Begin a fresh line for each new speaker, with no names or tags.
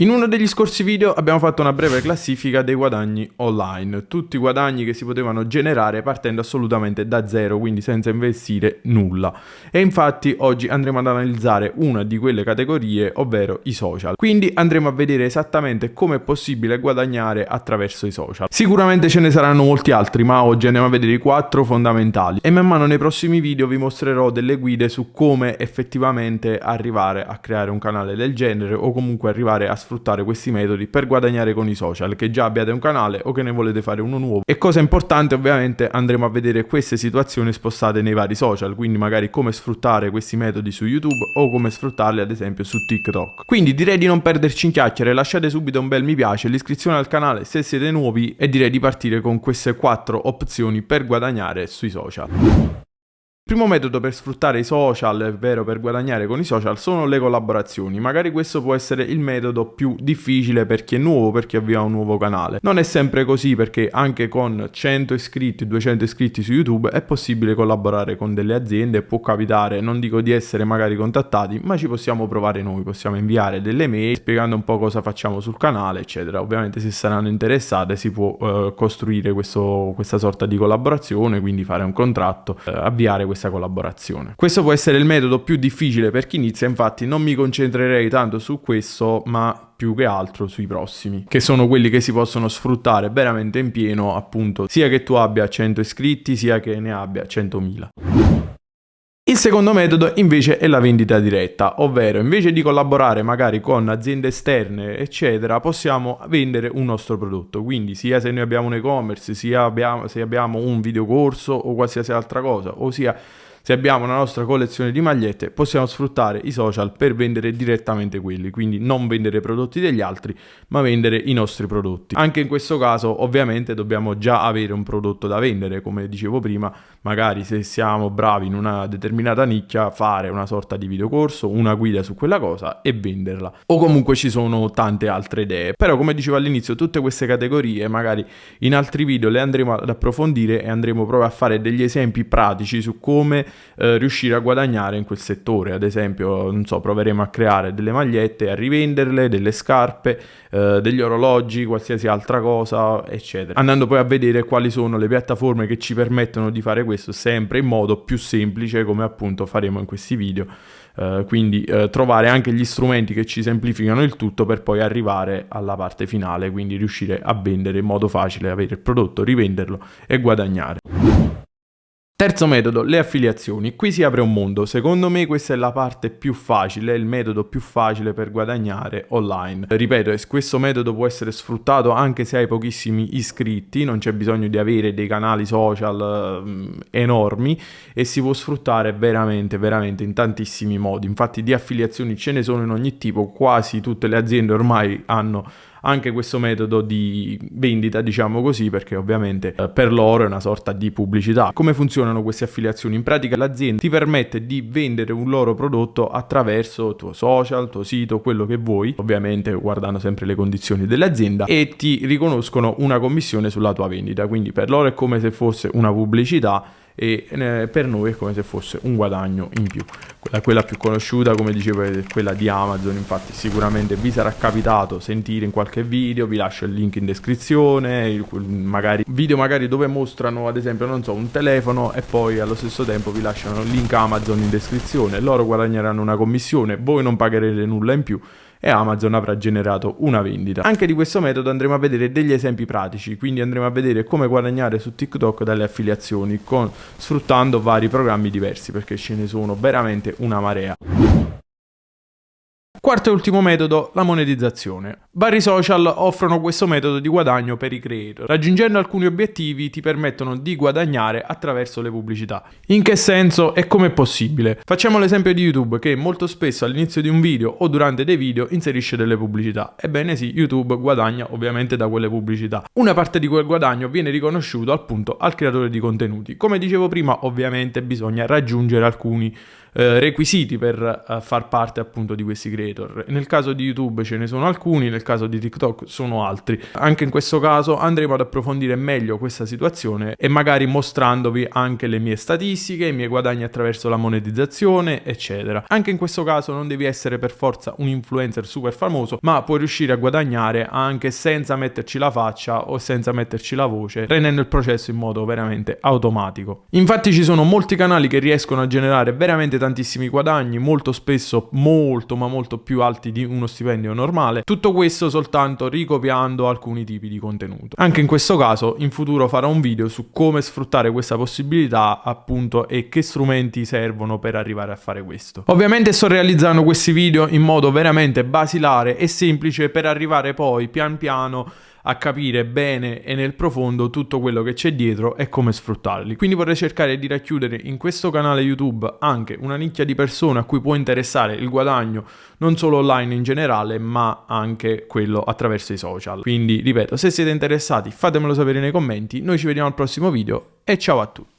In uno degli scorsi video abbiamo fatto una breve classifica dei guadagni online, tutti i guadagni che si potevano generare partendo assolutamente da zero, quindi senza investire nulla. E infatti oggi andremo ad analizzare una di quelle categorie, ovvero i social. Quindi andremo a vedere esattamente come è possibile guadagnare attraverso i social. Sicuramente ce ne saranno molti altri, ma oggi andiamo a vedere i 4 fondamentali e man mano nei prossimi video vi mostrerò delle guide su come effettivamente arrivare a creare un canale del genere o comunque arrivare a sfruttare questi metodi per guadagnare con i social, che già abbiate un canale o che ne volete fare uno nuovo. E cosa importante, ovviamente andremo a vedere queste situazioni spostate nei vari social, quindi magari come sfruttare questi metodi su YouTube o come sfruttarli ad esempio su TikTok. Quindi direi di non perderci in chiacchiere, lasciate subito un bel mi piace, l'iscrizione al canale se siete nuovi e direi di partire con queste 4 opzioni per guadagnare sui social. Il primo metodo per sfruttare i social, ovvero per guadagnare con i social, sono le collaborazioni. Magari questo può essere il metodo più difficile per chi è nuovo, per chi avvia un nuovo canale. Non è sempre così, perché anche con 100 iscritti, 200 iscritti su YouTube è possibile collaborare con delle aziende, può capitare, non dico di essere magari contattati, ma ci possiamo provare noi, possiamo inviare delle mail spiegando un po' cosa facciamo sul canale, eccetera. Ovviamente se saranno interessate si può costruire questa sorta di collaborazione, quindi fare un contratto, avviare questa collaborazione. Questo può essere il metodo più difficile per chi inizia, infatti non mi concentrerei tanto su questo, ma più che altro sui prossimi, che sono quelli che si possono sfruttare veramente in pieno, appunto, sia che tu abbia 100 iscritti, sia che ne abbia 100.000. Il secondo metodo invece è la vendita diretta, ovvero invece di collaborare magari con aziende esterne eccetera, possiamo vendere un nostro prodotto, quindi sia se noi abbiamo un e-commerce, sia se abbiamo un videocorso o qualsiasi altra cosa, ossia se abbiamo una nostra collezione di magliette possiamo sfruttare i social per vendere direttamente quelli, quindi non vendere prodotti degli altri ma vendere i nostri prodotti. Anche in questo caso ovviamente dobbiamo già avere un prodotto da vendere, come dicevo prima, magari se siamo bravi in una determinata nicchia fare una sorta di videocorso, una guida su quella cosa e venderla, o comunque ci sono tante altre idee. Però come dicevo all'inizio, tutte queste categorie magari in altri video le andremo ad approfondire e andremo proprio a fare degli esempi pratici su come riuscire a guadagnare in quel settore. Ad esempio, non so, proveremo a creare delle magliette, a rivenderle, delle scarpe, degli orologi, qualsiasi altra cosa, eccetera. Andando poi a vedere quali sono le piattaforme che ci permettono di fare questo sempre in modo più semplice, come appunto faremo in questi video. Quindi trovare anche gli strumenti che ci semplificano il tutto per poi arrivare alla parte finale, quindi riuscire a vendere in modo facile, avere il prodotto, rivenderlo e guadagnare. Terzo metodo, le affiliazioni. Qui si apre un mondo. Secondo me questa è la parte più facile, il metodo più facile per guadagnare online. Ripeto, questo metodo può essere sfruttato anche se hai pochissimi iscritti, non c'è bisogno di avere dei canali social enormi e si può sfruttare veramente in tantissimi modi. Infatti di affiliazioni ce ne sono in ogni tipo, quasi tutte le aziende ormai hanno anche questo metodo di vendita, diciamo così, perché ovviamente per loro è una sorta di pubblicità. Come funzionano queste affiliazioni? In pratica l'azienda ti permette di vendere un loro prodotto attraverso il tuo social, il tuo sito, quello che vuoi, ovviamente guardando sempre le condizioni dell'azienda, e ti riconoscono una commissione sulla tua vendita. Quindi per loro è come se fosse una pubblicità e per noi è come se fosse un guadagno in più. Quella più conosciuta, come dicevo, è quella di Amazon. Infatti sicuramente vi sarà capitato sentire in qualche video, vi lascio il link in descrizione, magari video dove mostrano ad esempio, non so, un telefono e poi allo stesso tempo vi lasciano il link Amazon in descrizione. Loro guadagneranno una commissione, voi non pagherete nulla in più e Amazon avrà generato una vendita. Anche di questo metodo andremo a vedere degli esempi pratici, quindi andremo a vedere come guadagnare su TikTok dalle affiliazioni sfruttando vari programmi diversi, perché ce ne sono veramente una marea. Quarto e ultimo metodo, la monetizzazione. Vari social offrono questo metodo di guadagno per i creator. Raggiungendo alcuni obiettivi ti permettono di guadagnare attraverso le pubblicità. In che senso e come è possibile? Facciamo l'esempio di YouTube, che molto spesso all'inizio di un video o durante dei video inserisce delle pubblicità. Ebbene sì, YouTube guadagna ovviamente da quelle pubblicità. Una parte di quel guadagno viene riconosciuto appunto al creatore di contenuti. Come dicevo prima, ovviamente bisogna raggiungere alcuni requisiti per far parte appunto di questi creator. creator. Nel caso di YouTube ce ne sono alcuni, nel caso di TikTok sono altri. Anche in questo caso andremo ad approfondire meglio questa situazione e magari mostrandovi anche le mie statistiche, i miei guadagni attraverso la monetizzazione, eccetera. Anche in questo caso non devi essere per forza un influencer super famoso, ma puoi riuscire a guadagnare anche senza metterci la faccia o senza metterci la voce, rendendo il processo in modo veramente automatico. Infatti ci sono molti canali che riescono a generare veramente tantissimi guadagni, molto spesso molto più alti di uno stipendio normale. Tutto questo soltanto ricopiando alcuni tipi di contenuto. Anche in questo caso in futuro farò un video su come sfruttare questa possibilità, appunto, e che strumenti servono per arrivare a fare questo. Ovviamente sto realizzando questi video in modo veramente basilare e semplice per arrivare poi pian piano a capire bene e nel profondo tutto quello che c'è dietro e come sfruttarli. Quindi vorrei cercare di racchiudere in questo canale YouTube anche una nicchia di persone a cui può interessare il guadagno non solo online in generale, ma anche quello attraverso i social. Quindi ripeto, se siete interessati fatemelo sapere nei commenti, noi ci vediamo al prossimo video e ciao a tutti.